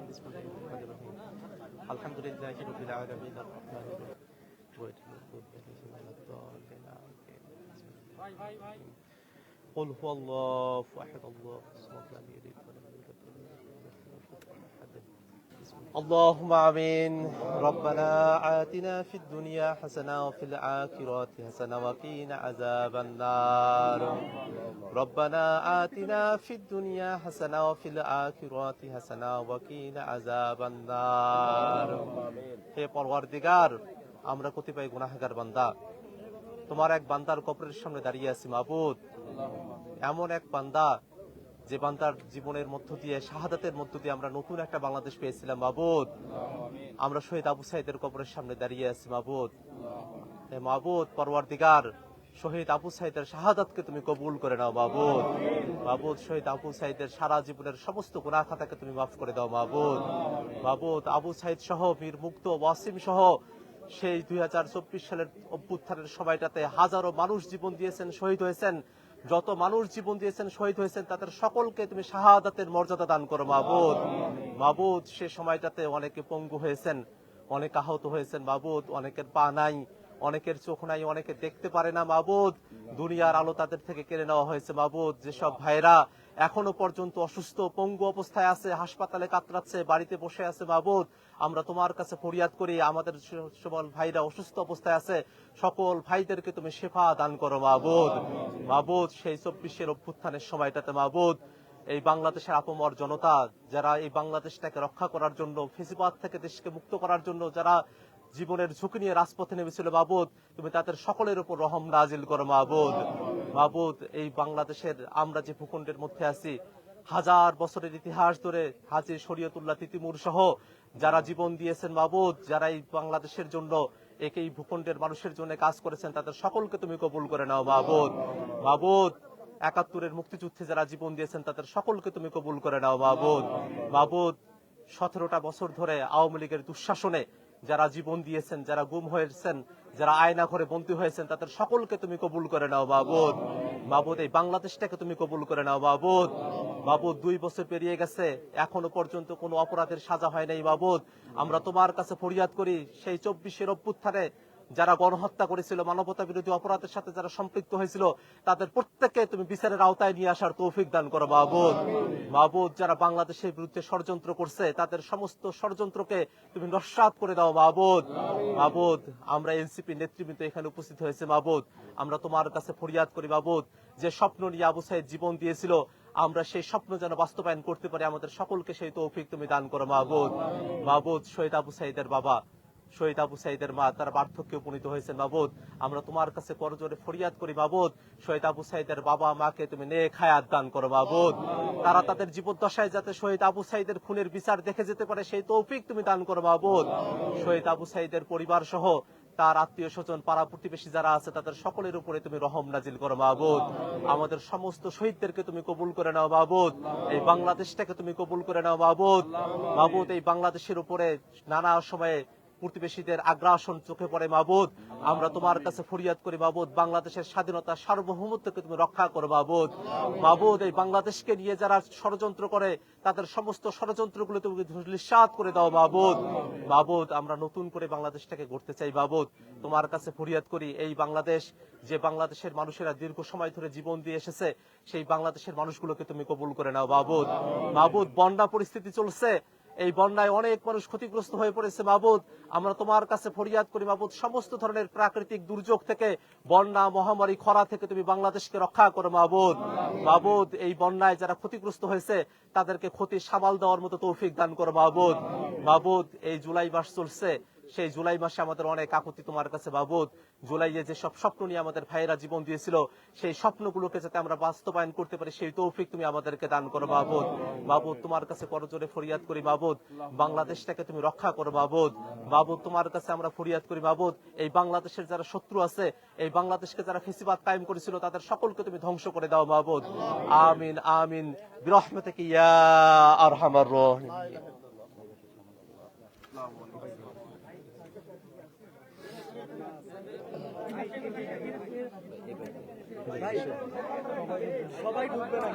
বিসমিল্লাহির রহমানির রহিম আলহামদুলিল্লাহি রাব্বিল আলামিন আর-রাহমানির রহিম قل هو الله احد الله الصمد لم يلد ولم يولد ولم يكن له كفوا احد اللهم آمين ربنا آتنا في الدنيا حسنة وفي الآخرة حسنة وقنا عذاب النار ربنا آتنا في الدنيا حسنة وفي الآخرة حسنة وقنا عذاب النار হে পরওয়ারদিগার, আমরা কতিপয় গুনাহগার বান্দা তোমার এক বান্দার কবরের সামনে দাঁড়িয়ে আছি মাবুদ। এমন এক বান্দা যে বান্দার জীবনের মধ্য দিয়ে, শাহাদাতের মধ্য দিয়ে আমরা নতুন একটা বাংলাদেশ পেয়েছিলাম মাবুদ। আমরা শহীদ আবু সাইদের কবরের সামনে দাঁড়িয়ে আছি মাবুদ। হে মাবুদ পরওয়ারদিগার, শহীদ আবু সাইদের শাহাদাতকে তুমি কবুল করে নাও মাবুদ। মাবুদ শহীদ আবু সাইদের সারা জীবনের সমস্ত গুনাহ খাতাকে তুমি মাফ করে দাও মাবুদ। মাবুদ আবু সাইদ সহ বীর মুক্ত ওয়াসিম সহ সেই 2024 সালের অভ্যুত্থানের সময়টাতে হাজারো মানুষ জীবন দিয়েছেন, শহীদ হয়েছেন। যত মানুষ জীবন দিয়েছেন, শহীদ হয়েছেন, তাদের সকলকে তুমি শাহাদাতের মর্যাদা দান করো মাবুদ। মাবুদ সে সময়টাতে অনেকে পঙ্গু হয়েছেন, অনেক আহত হয়েছেন মাবুদ, অনেকের পা নাই, অনেকের চোখ নাই, অনেকে দেখতে পারে না মাবুদ। দুনিয়ার আলো তাদের থেকে কেড়ে নেওয়া হয়েছে মাবুদ। যেসব ভাইরা এখনো পর্যন্ত অসুস্থ পঙ্গু অবস্থায় আছে, হাসপাতালে কাতরাচ্ছে, বাড়িতে বসে আছে মাবুদ, আমরা তোমার কাছে ফরিয়াদ করি, আমাদের সকল ভাইরা অসুস্থ অবস্থায় আছে, সকল ভাইদেরকে তুমি শেফা দান করো মাবুদ। মাবুদ সেই 24-এর অভ্যুত্থানের সময়টাতে মাবুদ এই বাংলাদেশের আপমর জনতা যারা এই বাংলাদেশটাকে রক্ষা করার জন্য, ফেসিবাদ থেকে দেশকে মুক্ত করার জন্য যারা জীবনের ঝুঁকি নিয়ে রাজপথে নেমেছিল মাবুদ, তুমি তাদের সকলের উপর রহম নাজিল করো মাবুদ। মাবুদ এই বাংলাদেশের আমরা যে ভূখণ্ডের মধ্যে আছি, হাজার বছরের ইতিহাস ধরে হাজী শরীয়তুল্লাহ তিতিমুর সহ যারা জীবন দিয়েছেন মাবুদ, যারা এই বাংলাদেশের জন্য এই ভূখণ্ডের মানুষের জন্য কাজ করেছেন, তাদের সকলকে তুমি কবুল করে নাও মাবুদ। মাবুদ 71-এর মুক্তিযুদ্ধে যারা জীবন দিয়েছেন, তাদের সকলকে তুমি কবুল করে নাও মাবুদ। মাবুদ 17টা বছর ধরে আওয়ামী লীগের দুঃশাসনে যারা জীবন দিয়েছেন, যারা গুম হয়েছেন, যারা আয়না ঘরে বন্দী হয়েছেন, তাদের সকলকে তুমি কবুল করে নাও মাবুদ। মাবুদ এই বাংলাদেশটাকে তুমি কবুল করে নাও মাবুদ। মাবুদ 2 বছর পেরিয়ে গেছে, এখনো পর্যন্ত কোনো অপরাধের সাজা হয় নাই মাবুদ। আমরা তোমার কাছে ফরিয়াদ করি, সেই 24-এর অভ্যুত্থানে যারা গণহত্যা করেছিল, মানবতা বিরোধী অপরাধের সাথে যারা সম্পৃক্ত হয়েছিল, তাদের প্রত্যেককে তুমি বিচারের আওতায় নিয়ে আসার তৌফিক দান করো মাবুদ। মাবুদ যারা বাংলাদেশের বিরুদ্ধে ষড়যন্ত্র করছে, তাদের সমস্ত ষড়যন্ত্রকে তুমি নস্যাৎ করে দাও মাবুদ। মাবুদ আমরা এনসিপি নেতৃবৃন্দ এখানে উপস্থিত হয়েছে মাবুদ, আমরা তোমার কাছে ফরিয়াদ করি মাবুদ, যে স্বপ্ন নিয়ে আবু সাইদ জীবন দিয়েছিল, আমরা সেই স্বপ্ন যেন বাস্তবায়ন করতে পারি, আমাদের সকলকে সেই তৌফিক তুমি দান করো মাবুদ। মাবুদ শহীদ আবু সাইদের বাবা, শহীদ আবু সাইদের মা, তারা বার্ধক্যে উপনীত হয়েছেন মাবুদ, আমরা তোমার কাছে করজোরে ফরিয়াদ করি মাবুদ, শহীদ আবু সাইদের বাবা মাকে তুমি নেক হায়াত দান করো মাবুদ। তারা তাদের জীবদ্দশায় যাতে শহীদ আবু সাইদের খুনের বিচার দেখে যেতে পারে, সেই তৌফিক তুমি দান করো মাবুদ। শহীদ আবু সাইদের পরিবার সহ তার আত্মীয় স্বজন, পাড়া প্রতিবেশী যারা আছে, তাদের সকলের উপরে তুমি রহম নাজিল করো মাবুদ। আমাদের সমস্ত শহীদদেরকে তুমি কবুল করে নাও মাবুদ। এই বাংলাদেশটাকে তুমি কবুল করে নাও মাবুদ। মাবুদ এই বাংলাদেশের উপরে নানা সময়ে প্রতিবেশীদের আগ্রাসন চোখে পড়ে মাবুদ, আমরা তোমার কাছে ফরিয়াদ করি মাবুদ, বাংলাদেশের স্বাধীনতা সার্বভৌমত্বকে তুমি রক্ষা করো মাবুদ। মাবুদ এই বাংলাদেশকে নিয়ে যারা ষড়যন্ত্র করে, তাদের সমস্ত ষড়যন্ত্রগুলো তুমি ধূলিসাৎ করে দাও মাবুদ। মাবুদ আমরা নতুন করে বাংলাদেশটাকে গড়তে চাই মাবুদ, তোমার কাছে ফরিয়াদ করি, এই বাংলাদেশ যে বাংলাদেশের মানুষেরা দীর্ঘ সময় ধরে জীবন দিয়ে এসেছে, সেই বাংলাদেশের মানুষগুলোকে তুমি কবুল করে নাও মাবুদ। মাবুদ বন্যা পরিস্থিতি চলছে, এই বন্যায় অনেক মানুষ ক্ষতিগ্রস্ত হয়ে পড়েছে মাবুদ, আমরা তোমার কাছে ফরিয়াদ করি মাবুদ, সমস্ত ধরনের প্রাকৃতিক দুর্যোগ থেকে, বন্যা মহামারী খরা থেকে তুমি বাংলাদেশকে রক্ষা করো মাবুদ। মাবুদ এই বন্যায় যারা ক্ষতিগ্রস্ত হয়েছে, তাদেরকে ক্ষতি সামাল দেওয়ার মতো তৌফিক দান করো মাবুদ। মাবুদ এই জুলাই মাস চলছে, সেই জুলাই মাসে আমাদের অনেক আকুতি তোমার কাছে মাবুদ, জুলাইয়ে যে সব স্বপ্ন নিয়ে আমাদের ভাইয়েরা জীবন দিয়েছিল, সেই স্বপ্নগুলোকে যাতে আমরা বাস্তবায়ন করতে পারি, সেই তৌফিক তুমি আমাদেরকে দান করো মাবুদ। মাবুদ তোমার কাছে করজোরে ফরিয়াদ করি মাবুদ, বাংলাদেশটাকে তুমি রক্ষা করো মাবুদ। মাবুদ তোমার কাছে আমরা ফরিয়াদ করি মাবুদ, এই বাংলাদেশের যারা শত্রু আছে, এই বাংলাদেশকে যারা ফেসিবাদ কায়েম করেছিল, তাদের সকলকে তুমি ধ্বংস করে দাও মাবুদ। আমিন আমিন বিরহমাতিকা ইয়া আরহামার রাহিমিন। সবাই ঢুকবে না।